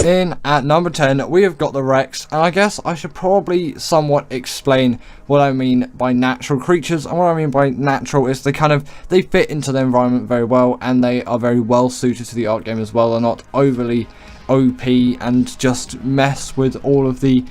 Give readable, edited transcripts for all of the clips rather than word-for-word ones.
In at number 10, we have got the Rex, and I guess I should probably somewhat explain what I mean by natural creatures. And what I mean by natural is they fit into the environment very well, and they are very well suited to the Ark game as well. They're not overly OP and just mess with all of the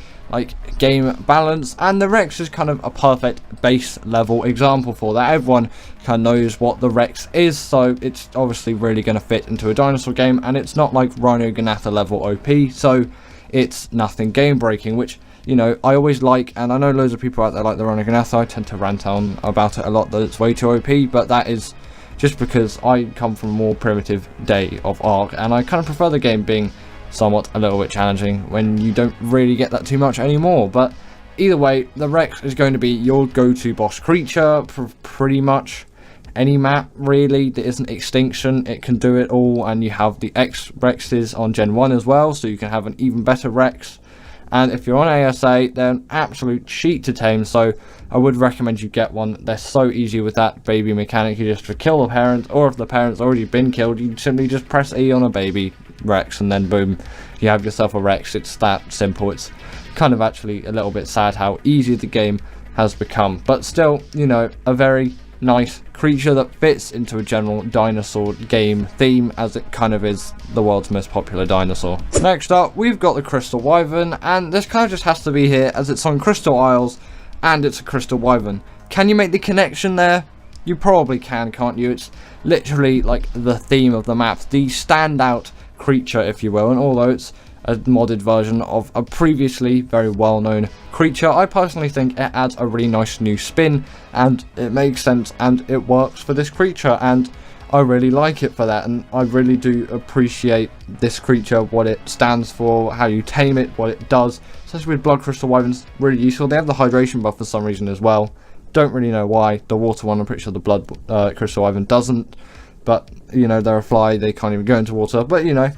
game balance, and the Rex is kind of a perfect base level example for that. Everyone kind of knows what the Rex is, so it's obviously really going to fit into a dinosaur game, and it's not like Rhino Ganatha level OP, so it's nothing game breaking, which, you know, I always like, and I know loads of people out there like the Rhino Ganatha. I tend to rant on about it a lot, that it's way too OP, but that is just because I come from a more primitive day of Ark, and I kind of prefer the game being somewhat a little bit challenging when you don't really get that too much anymore. But either way, the Rex is going to be your go-to boss creature for pretty much any map, really. There isn't Extinction, it can do it all, and you have the X Rexes on Gen 1 as well, so you can have an even better Rex. And if you're on ASA, they're an absolute cheat to tame, so I would recommend you get one. They're so easy with that baby mechanic. You just kill the parent, or if the parent's already been killed, you simply just press E on a baby Rex, and then boom, you have yourself a Rex. It's that simple. It's kind of actually a little bit sad how easy the game has become, but still, you know, a very nice creature that fits into a general dinosaur game theme, as it kind of is the world's most popular dinosaur. Next up, we've got the Crystal Wyvern, and this kind of just has to be here as it's on Crystal Isles and it's a Crystal Wyvern. Can you make the connection there? You probably can, can't you? It's literally like the theme of the map, the standout creature, if you will, and although it's a modded version of a previously very well-known creature, I personally think it adds a really nice new spin, and it makes sense, and it works for this creature, and I really like it for that. And I really do appreciate this creature, what it stands for, how you tame it, what it does, especially with Blood Crystal Wyverns. Really useful. They have the hydration buff for some reason as well. Don't really know why. The water one, I'm pretty sure the Blood Crystal Wyvern doesn't, but you know, they're a fly, they can't even go into water, but you know,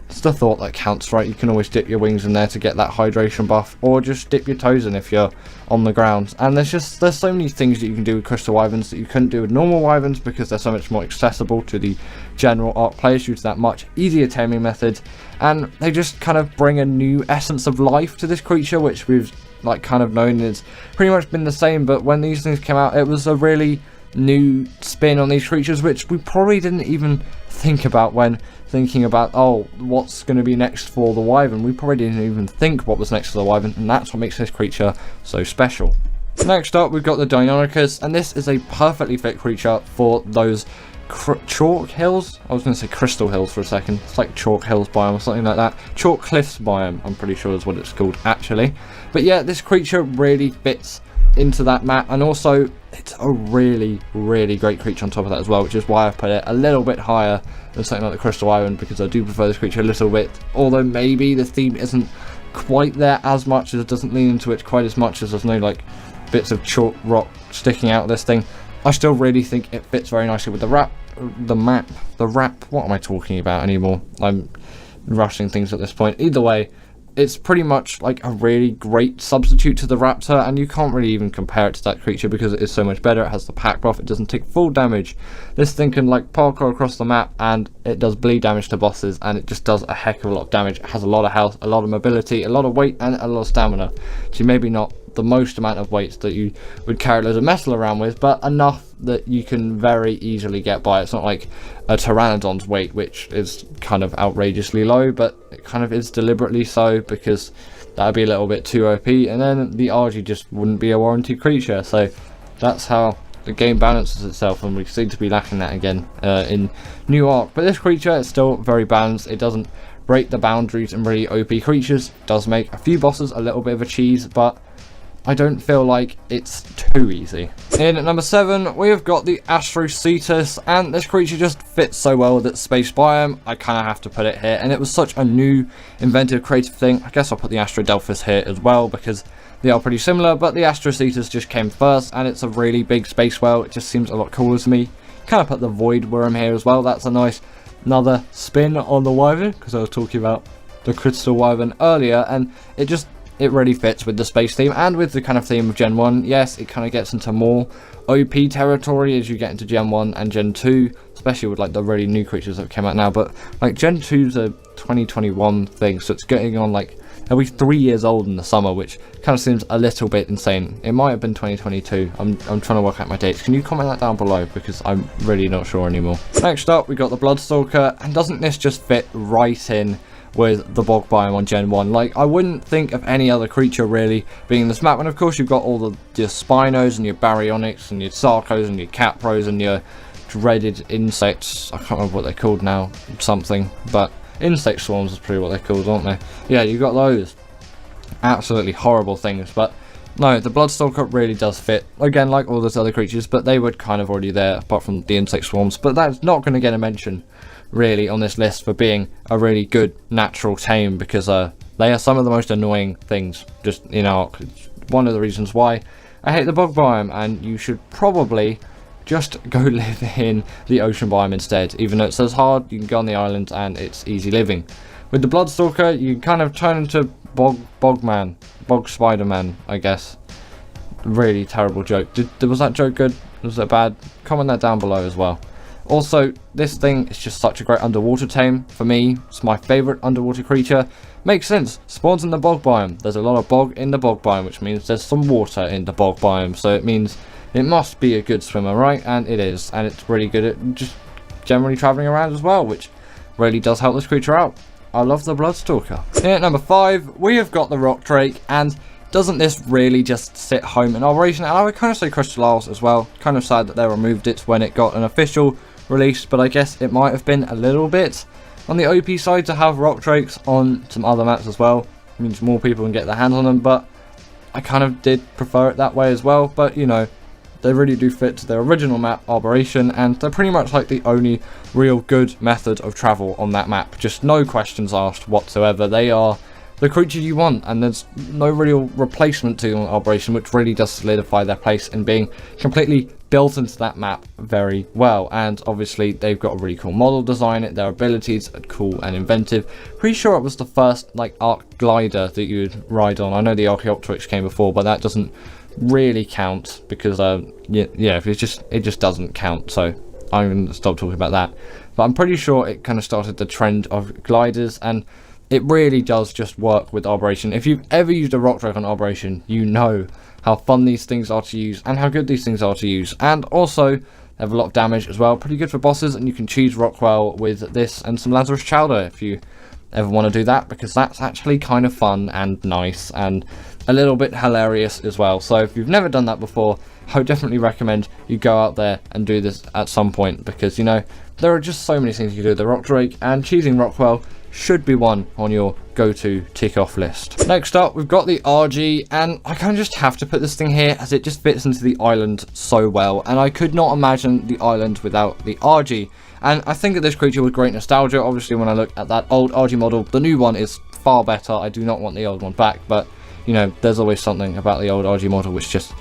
it's the thought that counts, right? You can always dip your wings in there to get that hydration buff, or just dip your toes in if you're on the ground. And there's so many things that you can do with Crystal Wyverns that you couldn't do with normal Wyverns, because they're so much more accessible to the general Ark players due to that much easier taming method. And they just kind of bring a new essence of life to this creature, which we've kind of known it's pretty much been the same, but when these things came out, it was a really new spin on these creatures, which we probably didn't even think about when thinking about, oh, what's going to be next for the Wyvern. We probably didn't even think what was next for the Wyvern, and that's what makes this creature so special. Next up, we've got the Deinonychus, and this is a perfectly fit creature for those chalk hills. I was going to say crystal hills for a second. It's like chalk hills biome or something like that. Chalk cliffs biome, I'm pretty sure is what it's called actually. But yeah, this creature really fits into that map, and also it's a really great creature on top of that as well, which is why I put it a little bit higher than something like the Crystal Wyvern, because I do prefer this creature a little bit, although maybe the theme isn't quite there as much, as it doesn't lean into it quite as much, as there's no like bits of chalk rock sticking out of this thing. I still really think it fits very nicely with the wrap. What am I talking about anymore? I'm rushing things at this point. Either way, it's pretty much like a really great substitute to the Raptor, and you can't really even compare it to that creature because it is so much better. It has the pack buff, it doesn't take full damage. This thing can like parkour across the map, and it does bleed damage to bosses, and it just does a heck of a lot of damage. It has a lot of health, a lot of mobility, a lot of weight, and a lot of stamina. So maybe not the most amount of weights that you would carry loads of metal around with, but enough that you can very easily get by. It's not like a Pteranodon's weight, which is kind of outrageously low, but it kind of is deliberately so, because that would be a little bit too OP, and then the RG just wouldn't be a warranty creature. So that's how the game balances itself, and we seem to be lacking that again in New Ark. But this creature is still very balanced. It doesn't break the boundaries in really OP creatures. It does make a few bosses a little bit of a cheese, but I don't feel like it's too easy. In at number 7, we've got the Astrocetus, and this creature just fits so well with its space biome, I kind of have to put it here. And it was such a new, inventive, creative thing. I guess I'll put the Astrodelphis here as well, because they are pretty similar, but the Astrocetus just came first, and it's a really big space whale. It just seems a lot cooler to me. Kind of put the Void Worm here as well. That's a nice another spin on the Wyvern, because I was talking about the Crystal Wyvern earlier, and it really fits with the space theme and with the kind of theme of Gen 1. Yes, it kind of gets into more OP territory as you get into Gen 1 and Gen 2, especially with like the really new creatures that came out now. But like Gen 2's a 2021 thing, so it's getting on like, it'll be 3 years old in the summer, which kind of seems a little bit insane. It might have been 2022. I'm trying to work out my dates. Can you comment that down below, because I'm really not sure anymore. Next up, we got the Bloodstalker, and doesn't this just fit right in with the bog biome on Gen 1? Like, I wouldn't think of any other creature really being in this map, and of course you've got all your Spinos and your Baryonyx and your Sarcos and your Capros and your dreaded insects. I can't remember what they're called now, something, but insect swarms is pretty what they're called, aren't they? Yeah, you got those absolutely horrible things, but no, the Bloodstalker really does fit, again, like all those other creatures, but they were kind of already there apart from the insect swarms. But that's not going to get a mention really on this list for being a really good natural tame, because they are some of the most annoying things just in Ark. It's one of the reasons why I hate the bog biome, and you should probably just go live in the ocean biome instead. Even though it says hard, you can go on the island and it's easy living. With the Bloodstalker, you kind of turn into bog Spider-Man, I guess. Really terrible joke. Was that joke good? Was it bad? Comment that down below as well. Also, this thing is just such a great underwater tame. For me, it's my favourite underwater creature. Makes sense. Spawns in the bog biome. There's a lot of bog in the bog biome, which means there's some water in the bog biome. So it means it must be a good swimmer, right? And it is. And it's really good at just generally travelling around as well, which really does help this creature out. I love the Bloodstalker. In at number 5, we have got the Rock Drake, and doesn't this really just sit home in operation? And I would kind of say Crystal Isles as well. Kind of sad that they removed it when it got an official release, but I guess it might have been a little bit on the OP side to have Rock Drakes on some other maps as well. It means more people can get their hands on them, but I kind of did prefer it that way as well. But you know, they really do fit to their original map, Arboration, and they're pretty much like the only real good method of travel on that map. Just no questions asked whatsoever. They are the creature you want, and there's no real replacement to them on Arboration, which really does solidify their place in being completely built into that map very well. And obviously they've got a really cool model design. Their abilities are cool and inventive. Pretty sure it was the first like Ark glider that you would ride on. I know the Archaeopteryx came before, but that doesn't really count because yeah, it just doesn't count, so I'm gonna stop talking about that. But I'm pretty sure it kind of started the trend of gliders, and it really does just work with Arboration. If you've ever used a Rock Drake on Arboration, you know how fun these things are to use and how good these things are to use. And also they have a lot of damage as well, pretty good for bosses, and you can cheese Rockwell with this and some Lazarus Chowder if you ever want to do that, because that's actually kind of fun and nice and a little bit hilarious as well. So if you've never done that before, I would definitely recommend you go out there and do this at some point, because you know there are just so many things you can do with the Rock Drake, and cheesing Rockwell should be one on your go-to tick-off list. Next up, we've got the RG, and I kind of just have to put this thing here as it just fits into the island so well, and I could not imagine the island without the RG. And I think that this creature was great nostalgia. Obviously, when I look at that old RG model, the new one is far better. I do not want the old one back, but you know, there's always something about the old RG model which just,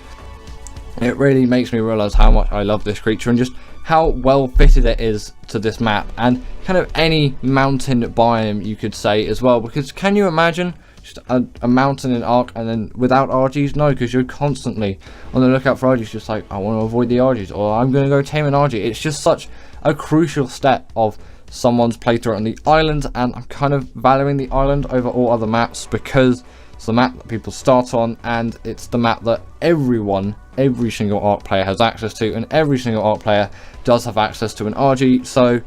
it really makes me realise how much I love this creature and just how well fitted it is to this map and kind of any mountain biome you could say as well. Because can you imagine just a mountain in Ark and then without RGs? No, because you're constantly on the lookout for RGs, just like, I want to avoid the RGs, or I'm going to go tame an RG. It's just such a crucial step of someone's playthrough on the island, and I'm kind of valuing the island over all other maps because it's the map that people start on, and it's the map that every single Ark player has access to, and every single Ark player does have access to an RG. So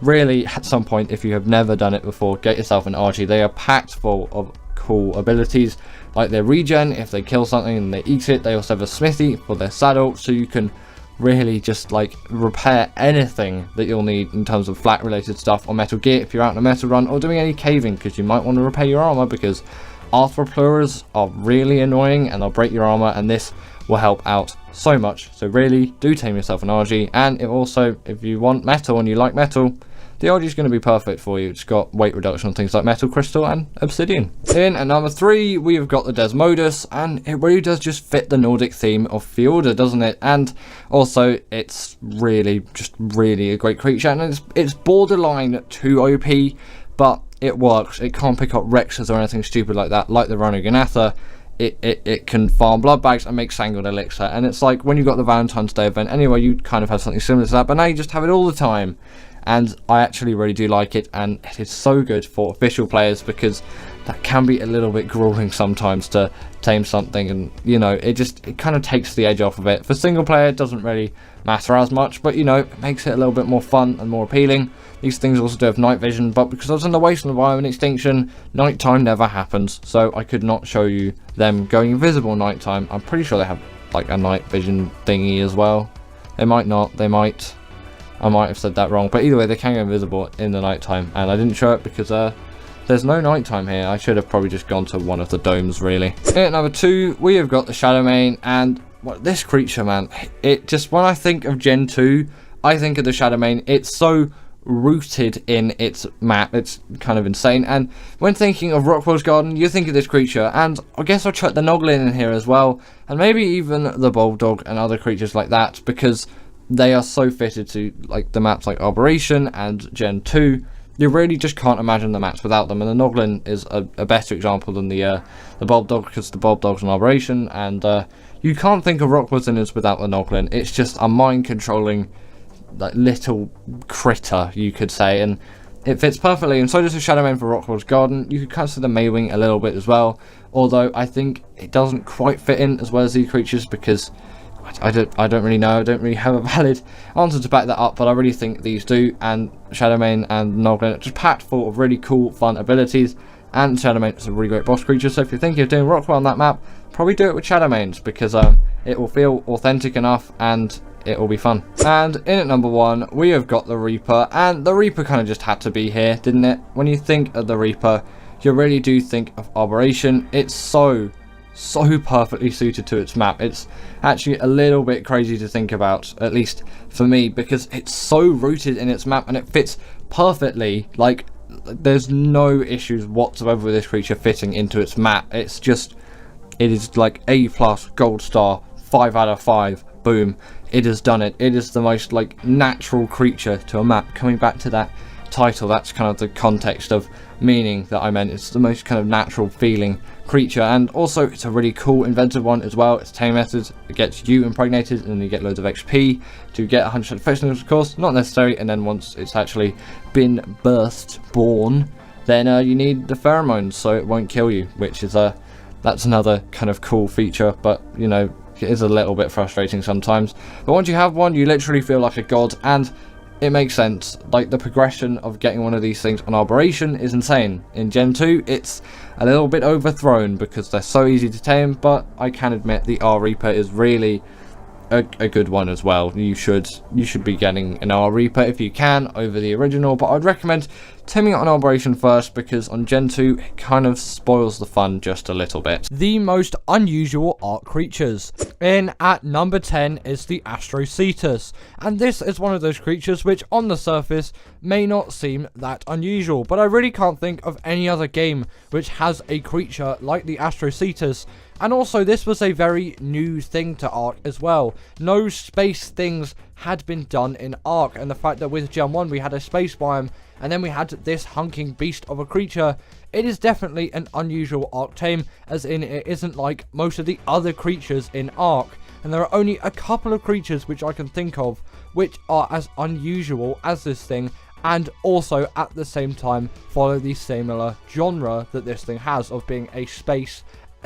really, at some point, if you have never done it before, get yourself an RG. They are packed full of cool abilities, like their regen. If they kill something and they eat it, they also have a smithy for their saddle, so you can really just like repair anything that you'll need in terms of flat related stuff or metal gear if you're out on a metal run, or doing any caving, because you might want to repair your armor, because arthropluras are really annoying and they'll break your armor, and this will help out so much. So really do tame yourself an RG. And if you want metal and you like metal, the RG is going to be perfect for you. It's got weight reduction on things like metal, crystal and obsidian. In at number 3, we've got the Desmodus, and it really does just fit the Nordic theme of Fjorda, doesn't it? And also it's really a great creature, and it's borderline too OP, but it works. It can't pick up Rexes or anything stupid like that, like the Rhinogonatha. It can farm blood bags and make Sanguine Elixir, and it's like when you got the Valentine's Day event anyway, you kind of had something similar to that, but now you just have it all the time. and I actually really do like it, and it is so good for official players because that can be a little bit grueling sometimes to tame something, and you know, it kind of takes the edge off of it. For single player, it doesn't really matter as much, but you know, it makes it a little bit more fun and more appealing. These things also do have night vision, but because I was in the wasteland biome extinction, nighttime never happens, so I could not show you them going invisible nighttime. I'm pretty sure they have like a night vision thingy as well. They might not, they might. I might have said that wrong, but either way, they can go invisible in the nighttime, and I didn't show it because there's no nighttime here. I should have probably just gone to one of the domes, really. At number 2, we have got the Shadowmane, and this creature, man, it just, when I think of Gen 2, I think of the Shadowmane. It's so rooted in its map, it's kind of insane. And when thinking of Rockwell's Garden, you think of this creature, and I guess I'll chuck the Noglin in here as well, and maybe even the Bulldog and other creatures like that, because they are so fitted to like the maps like Arboration and Gen 2. You really just can't imagine the maps without them, and the Noglin is a better example than the Bulldog, because the Bulldog's an Arboration, and you can't think of Rockwell's Innards without the Noglin. It's just a mind-controlling like little critter, you could say, and it fits perfectly. And so does the Shadowmane for Rockwell's Garden. You could consider Maywing a little bit as well, although I think it doesn't quite fit in as well as these creatures, because I don't really know. I don't really have a valid answer to back that up, but I really think these do. And Shadowmane and Noglin are just packed full of really cool, fun abilities. And Shadowmane is a really great boss creature. So if you're thinking of doing Rockwell on that map, probably do it with Shadowmanes, because it will feel authentic enough and it will be fun. And in at number 1, we have got the Reaper, and the Reaper kind of just had to be here, didn't it? When you think of the Reaper, you really do think of Arboration. It's so perfectly suited to its map. It's actually a little bit crazy to think about, at least for me, because it's so rooted in its map and it fits perfectly. Like, there's no issues whatsoever with this creature fitting into its map. It's just, it is like A+ gold star, 5 out of 5, boom, it has done it. It is the most like natural creature to a map. Coming back to that title, that's kind of the context of meaning that I meant. It's the most kind of natural feeling creature, and also it's a really cool inventive one as well. Its tame method, it gets you impregnated and then you get loads of XP to get 100% effectiveness, of course, not necessary, and then once it's actually been born, then you need the pheromones so it won't kill you, which is that's another kind of cool feature, but you know, it is a little bit frustrating sometimes. But once you have one, you literally feel like a god, and it makes sense. Like, the progression of getting one of these things on Arboration is insane. In Gen 2, it's a little bit overthrown because they're so easy to tame, but I can admit the R Reaper is really a good one as well. You should be getting an R Reaper if you can over the original, but I'd recommend taming it on Arboration first, because on Gen 2 it kind of spoils the fun just a little bit. The most unusual Ark creatures. In at number 10 is the Astrocetus, and this is one of those creatures which on the surface may not seem that unusual, but I really can't think of any other game which has a creature like the Astrocetus. And also, this was a very new thing to Ark as well. No space things had been done in Ark, and the fact that with Gen 1 we had a space biome, and then we had this hunking beast of a creature, it is definitely an unusual Ark tame, as in it isn't like most of the other creatures in Ark. And there are only a couple of creatures which I can think of which are as unusual as this thing, and also at the same time follow the similar genre that this thing has of being a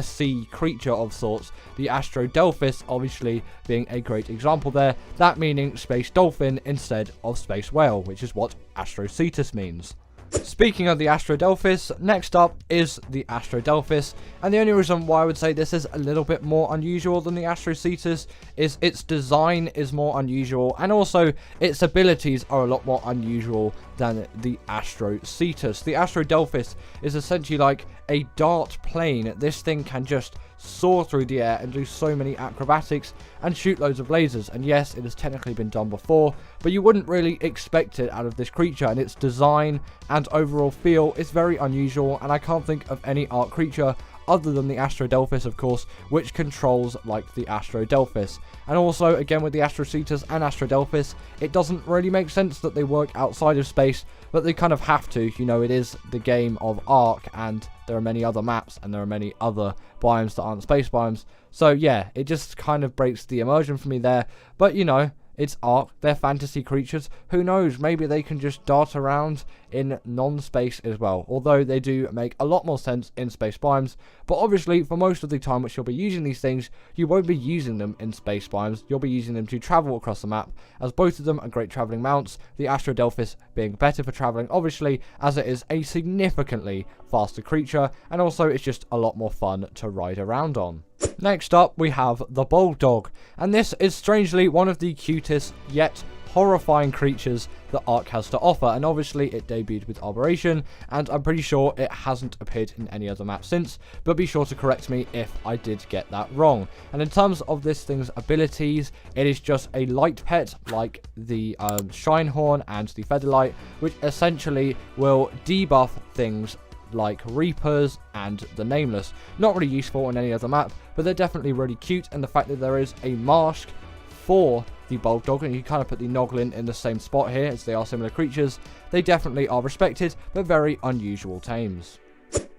sea creature of sorts. The Astrodelphis obviously being a great example there, that meaning space dolphin instead of space whale, which is what Astrocetus means. Speaking of the Astrodelphis, next up is the Astrodelphis, and the only reason why I would say this is a little bit more unusual than the Astrocetus is its design is more unusual, and also its abilities are a lot more unusual than the Astrocetus. The Astrodelphis is essentially like a dart plane. This thing can just soar through the air and do so many acrobatics and shoot loads of lasers, and yes, it has technically been done before, but you wouldn't really expect it out of this creature, and its design and overall feel is very unusual, and I can't think of any Ark creature other than the Astrodelphis, of course, which controls like the Astrodelphis. And also, again, with the Astrocetus and Astrodelphis, it doesn't really make sense that they work outside of space, but they kind of have to. You know, it is the game of Ark, and there are many other maps, and there are many other biomes that aren't space biomes. So yeah, it just kind of breaks the immersion for me there. But, you know, It's Ark, they're fantasy creatures. Who knows, maybe they can just dart around in non-space as well. Although they do make a lot more sense in space biomes. But obviously, for most of the time which you'll be using these things, you won't be using them in space biomes. You'll be using them to travel across the map, as both of them are great travelling mounts. The Astrodelphis being better for travelling, obviously, as it is a significantly faster creature. And also, it's just a lot more fun to ride around on. Next up, we have the Bulldog, and this is strangely one of the cutest yet horrifying creatures that Ark has to offer, and obviously it debuted with Arboration, and I'm pretty sure it hasn't appeared in any other map since, but be sure to correct me if I did get that wrong. And in terms of this thing's abilities, it is just a light pet like the Shinehorn and the Featherlight, which essentially will debuff things like Reapers and the Nameless. Not really useful on any other map, but they're definitely really cute, and the fact that there is a mask for the Bulldog, and you kind of put the Noglin in the same spot here as they are similar creatures, they definitely are respected, but very unusual tames.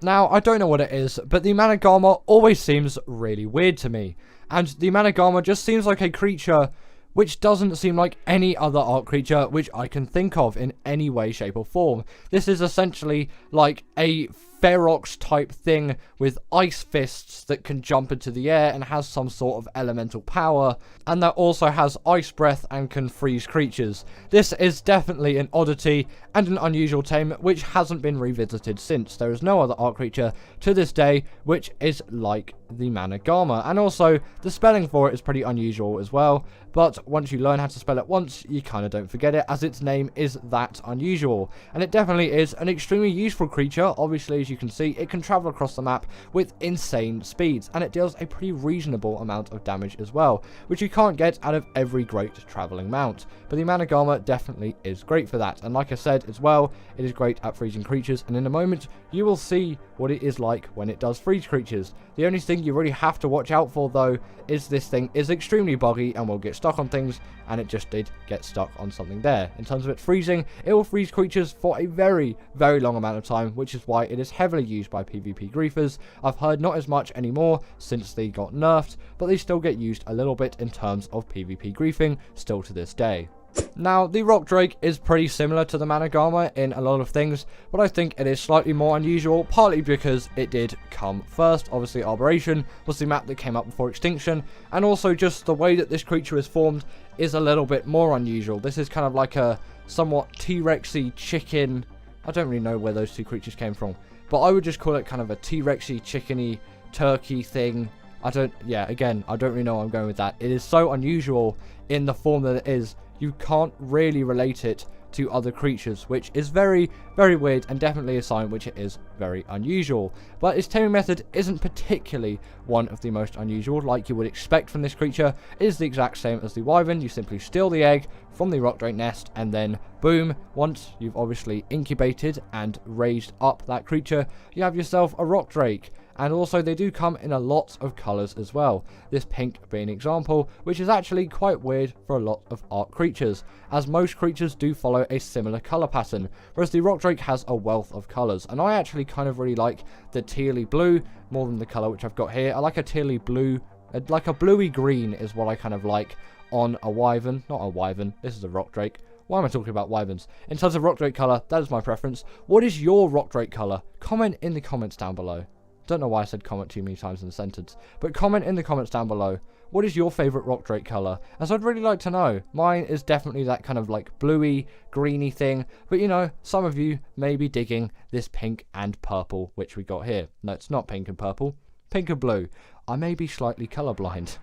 Now, I don't know what it is, but the Managama always seems really weird to me, and the Managama just seems like a creature which doesn't seem like any other Ark creature which I can think of in any way, shape or form. This is essentially like a Ferox type thing with ice fists that can jump into the air and has some sort of elemental power, and that also has ice breath and can freeze creatures. This is definitely an oddity and an unusual tame which hasn't been revisited since. There is no other Ark creature to this day which is like the Managama, and also the spelling for it is pretty unusual as well, but once you learn how to spell it once, you kind of don't forget it, as its name is that unusual. And it definitely is an extremely useful creature. Obviously, as you can see, it can travel across the map with insane speeds, and it deals a pretty reasonable amount of damage as well, which you can't get out of every great travelling mount. But the Managama definitely is great for that, and like I said as well, it is great at freezing creatures, and in a moment you will see what it is like when it does freeze creatures. The only thing you really have to watch out for though is this thing is extremely buggy and will get stuck on things, and it just did get stuck on something there. In terms of it freezing, it will freeze creatures for a very, very long amount of time, which is why it is heavily used by PvP griefers. I've heard not as much anymore since they got nerfed, but they still get used a little bit in terms of PvP griefing still to this day. Now, the Rock Drake is pretty similar to the Managama in a lot of things, but I think it is slightly more unusual, partly because it did come first. Obviously, Arboration was the map that came up before Extinction, and also just the way that this creature is formed is a little bit more unusual. This is kind of like a somewhat T-Rexy chicken. I don't really know where those two creatures came from, but I would just call it kind of a T-Rexy, chickeny, turkey thing. I don't really know where I'm going with that. It is so unusual in the form that it is. You can't really relate it to other creatures, which is very, very weird, and definitely a sign which it is very unusual. But its taming method isn't particularly one of the most unusual, like you would expect from this creature. It is the exact same as the Wyvern. You simply steal the egg from the Rock Drake nest, and then boom, once you've obviously incubated and raised up that creature, you have yourself a Rock Drake. And also they do come in a lot of colours as well, this pink being an example, which is actually quite weird for a lot of Ark creatures, as most creatures do follow a similar colour pattern, whereas the Rock Drake has a wealth of colours, and I actually kind of really like the tealy blue more than the colour which I've got here. I like a tealy blue, like a bluey green is what I kind of like on a Wyvern, not a Wyvern, this is a Rock Drake. Why am I talking about Wyverns? In terms of Rock Drake colour, that is my preference. What is your Rock Drake colour? Comment in the comments down below. Don't know why I said comment too many times in a sentence, but comment in the comments down below. What is your favourite Rock Drake colour? As I'd really like to know. Mine is definitely that kind of like bluey, greeny thing, but you know, some of you may be digging this pink and purple which we got here. No, it's not pink and purple, pink and blue. I may be slightly colourblind.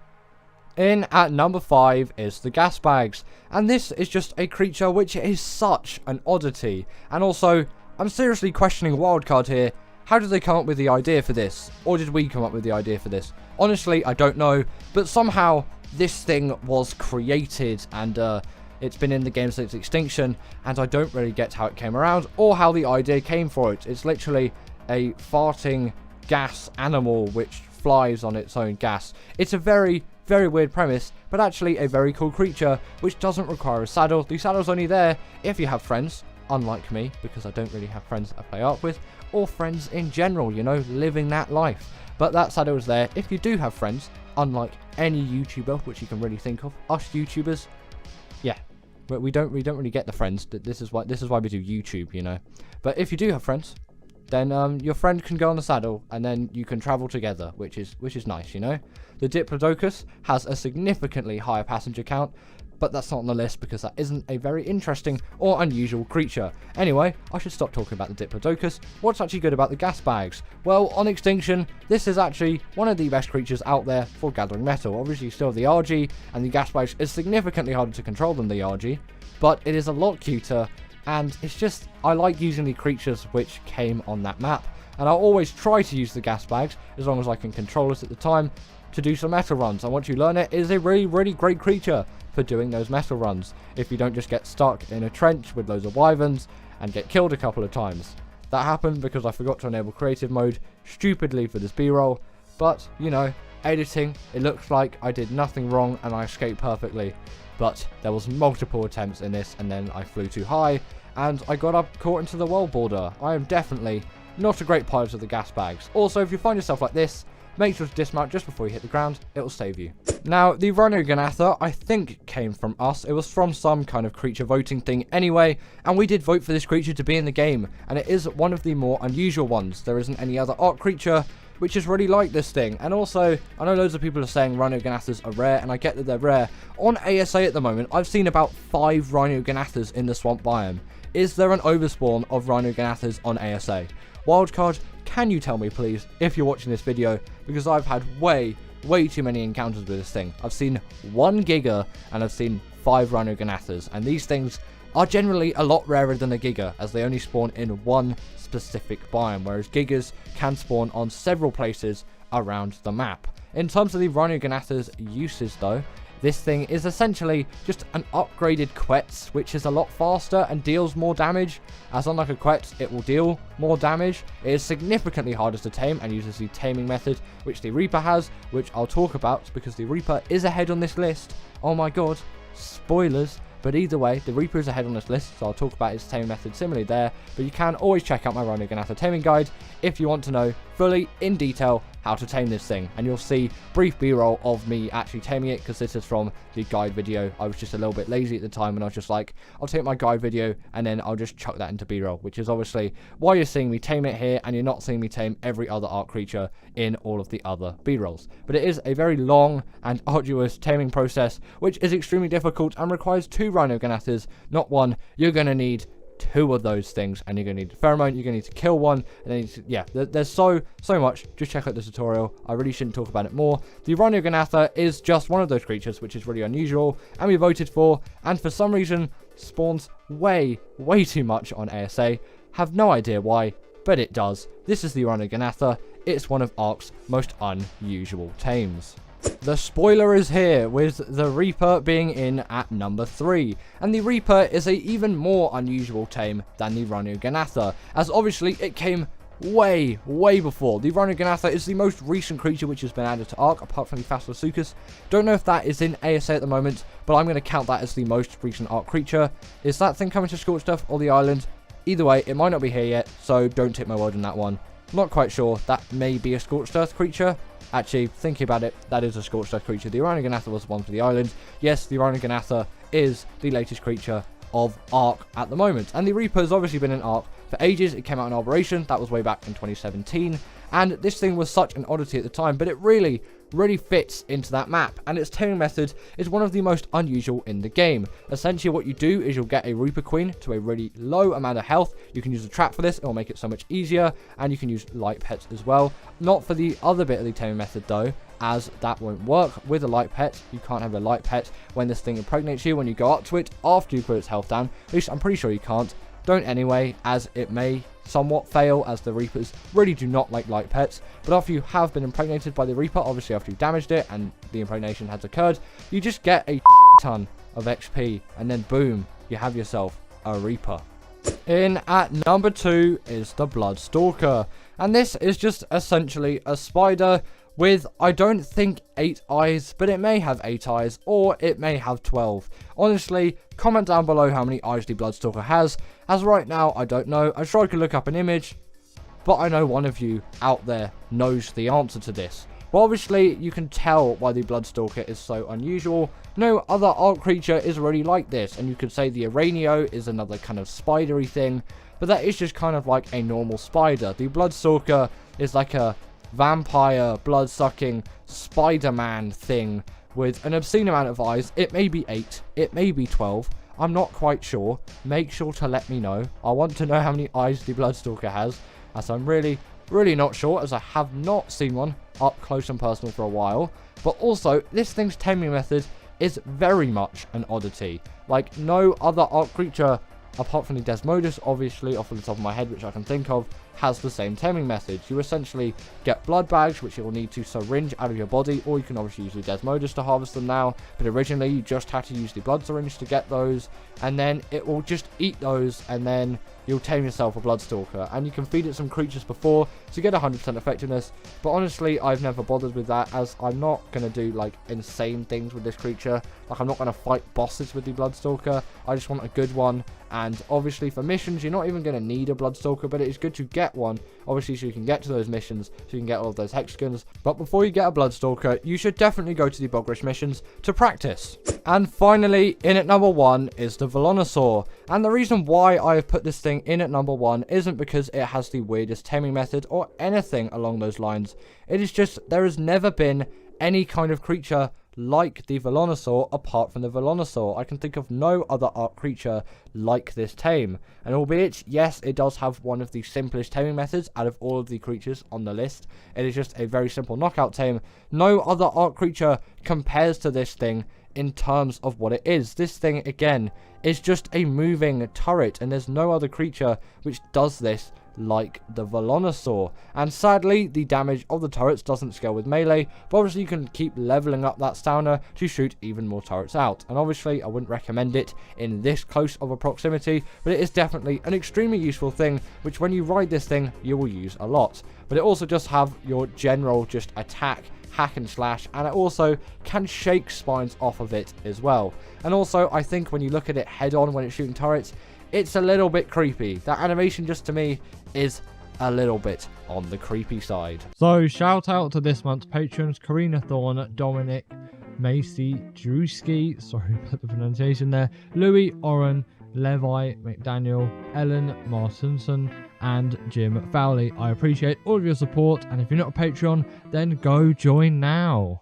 In at number 5 is the Gas Bags, and this is just a creature which is such an oddity, and also I'm seriously questioning Wildcard here. How did they come up with the idea for this? Or did we come up with the idea for this? Honestly, I don't know. But somehow, this thing was created. And it's been in the game since Extinction. And I don't really get how it came around. Or how the idea came for it. It's literally a farting gas animal which flies on its own gas. It's a very, very weird premise. But actually a very cool creature. Which doesn't require a saddle. The saddle's only there if you have friends. Unlike me. Because I don't really have friends I play Ark with. Or friends in general, you know, living that life. But that saddle is there if you do have friends, unlike any YouTuber, which you can really think of. Us YouTubers, yeah, but we don't really get the friends. This is why we do YouTube, you know. But if you do have friends, then your friend can go on the saddle, and then you can travel together, which is nice, you know. The Diplodocus has a significantly higher passenger count, but that's not on the list because that isn't a very interesting or unusual creature. Anyway, I should stop talking about the Diplodocus. What's actually good about the gas bags? Well, on extinction, this is actually one of the best creatures out there for gathering metal. Obviously, still the RG, and the gas bags is significantly harder to control than the RG, but it is a lot cuter, and it's just, I like using the creatures which came on that map, and I'll always try to use the gas bags as long as I can control it at the time to do some metal runs. And once you learn it, it is a really great creature for doing those metal runs, if you don't just get stuck in a trench with loads of wyverns and get killed a couple of times. That happened because I forgot to enable creative mode stupidly for this b-roll, but you know, editing, it looks like I did nothing wrong and I escaped perfectly, but there was multiple attempts in this, and then I flew too high and I got up caught into the world border. I am definitely not a great pilot of the gas bags. Also, if you find yourself like this, make sure to dismount just before you hit the ground, it will save you. Now, the Rhinogonatha, I think, came from us. It was from some kind of creature voting thing anyway, and we did vote for this creature to be in the game, and it is one of the more unusual ones. There isn't any other Ark creature which is really like this thing. And also, I know loads of people are saying Rhinogonathas are rare, and I get that they're rare. On ASA at the moment, I've seen about 5 Rhinogonathas in the swamp biome. Is there an overspawn of Rhinogonathas on ASA? Wildcard, can you tell me please, if you're watching this video, because I've had way too many encounters with this thing. I've seen 1 Giga, and I've seen 5 Rhinogonathas, and these things are generally a lot rarer than a Giga, as they only spawn in one specific biome, whereas Gigas can spawn on several places around the map. In terms of the Rhinogonatha's uses though, this thing is essentially just an upgraded Quetz, which is a lot faster and deals more damage. As unlike a Quetz, it will deal more damage. It is significantly harder to tame and uses the taming method, which the Reaper has, which I'll talk about because the Reaper is ahead on this list. Oh my god, spoilers. But either way, the Reaper is ahead on this list, so I'll talk about his taming method similarly there. But you can always check out my Rhinogonatha taming guide if you want to know fully, in detail, how to tame this thing. And you'll see brief b-roll of me actually taming it, because this is from the guide video. I was just a little bit lazy at the time, and I was just like, I'll take my guide video, and then I'll just chuck that into b-roll, which is obviously why you're seeing me tame it here, and you're not seeing me tame every other Ark creature in all of the other b-rolls. But it is a very long and arduous taming process, which is extremely difficult and requires 2 Rhinogonathas, not 1. You're going to need 2 of those things, and you're going to need a pheromone, you're going to need to kill 1, and then yeah, there's so much. Just check out the tutorial. I really shouldn't talk about it more. The Rhinogonatha is just one of those creatures which is really unusual, and we voted for, and for some reason spawns way too much on ASA. Have no idea why, but it does. This is the Rhinogonatha. It's one of Ark's most unusual tames. The spoiler is here, with the Reaper being in at number 3, and the Reaper is a even more unusual tame than the Rhinogonatha, as obviously it came way before. The Rhinogonatha is the most recent creature which has been added to Ark, apart from the Phasalosuchus. Don't know if that is in ASA at the moment, but I'm going to count that as the most recent Ark creature. Is that thing coming to Scorched Earth or the island? Either way, it might not be here yet, so don't take my word on that one. Not quite sure. That may be a Scorched Earth creature. Actually, thinking about it, that is a Scorched Earth creature. The Rhinogonatha was the one for the island. Yes, the Rhinogonatha is the latest creature of Ark at the moment. And the Reaper has obviously been in Ark for ages. It came out in Operation. That was way back in 2017. And this thing was such an oddity at the time, but it really fits into that map, and its taming method is one of the most unusual in the game. Essentially what you do is you'll get a Reaper Queen to a really low amount of health. You can use a trap for this, it will make it so much easier, and you can use light pets as well. Not for the other bit of the taming method though, as that won't work with a light pet. You can't have a light pet when this thing impregnates you when you go up to it after you put its health down. At least I'm pretty sure you can't. Don't anyway, as it may somewhat fail, as the Reapers really do not like light pets. But after you have been impregnated by the Reaper, obviously after you've damaged it and the impregnation has occurred, you just get a ton of XP, and then boom, you have yourself a Reaper. In at number 2 is the Bloodstalker, and this is just essentially a spider with, I don't think 8 eyes, but it may have 8 eyes, or it may have 12. Honestly, comment down below how many eyes the Bloodstalker has, as right now, I don't know. I'm sure I could look up an image, but I know one of you out there knows the answer to this. But obviously, you can tell why the Bloodstalker is so unusual. No other Ark creature is really like this, and you could say the Aranio is another kind of spidery thing, but that is just kind of like a normal spider. The Bloodstalker is like a vampire, blood-sucking Spider-Man thing with an obscene amount of eyes. It may be 8, it may be 12, I'm not quite sure. Make sure to let me know. I want to know how many eyes the Bloodstalker has, as I'm really not sure, as I have not seen one up close and personal for a while. But also, this thing's taming method is very much an oddity. Like, no other Ark creature, apart from the Desmodus, obviously, off the top of my head, which I can think of, has the same taming method. You essentially get blood bags, which you will need to syringe out of your body, or you can obviously use the Desmodus to harvest them now, but originally you just had to use the blood syringe to get those, and then it will just eat those, and then you'll tame yourself a Bloodstalker, and you can feed it some creatures before to get 100% effectiveness. But honestly, I've never bothered with that, as I'm not going to do like insane things with this creature. Like, I'm not going to fight bosses with the Bloodstalker. I just want a good one, and obviously for missions you're not even going to need a Bloodstalker, but it is good to get one, obviously, so you can get to those missions, so you can get all of those hexagons. But before you get a Bloodstalker, you should definitely go to the Bogrish missions to practice. And finally, in at number 1 is the Velonosaur. And the reason why I have put this thing in at number 1 isn't because it has the weirdest taming method or anything along those lines. It is just, there has never been any kind of creature like the Velonosaur apart from the Velonosaur. I can think of no other Ark creature like this tame. And albeit, yes, it does have one of the simplest taming methods out of all of the creatures on the list. It is just a very simple knockout tame. No other Ark creature compares to this thing in terms of what it is. This thing, again, is just a moving turret, and there's no other creature which does this like the Velonosaur. And sadly, the damage of the turrets doesn't scale with melee, but obviously you can keep leveling up that stamina to shoot even more turrets out. And obviously I wouldn't recommend it in this close of a proximity, but it is definitely an extremely useful thing, which when you ride this thing you will use a lot. But it also just have your general just attack, hack and slash, and it also can shake spines off of it as well. And also, I think when you look at it head on when it's shooting turrets, it's a little bit creepy. That animation, just to me, is a little bit on the creepy side. So shout out to this month's patrons: Karina Thorne, Dominic, Macy, Drewski, sorry about the pronunciation there, Louis, Oren, Levi, McDaniel, Ellen Martinson, and Jim Fowley. I appreciate all of your support, and if you're not a Patreon, then go join now.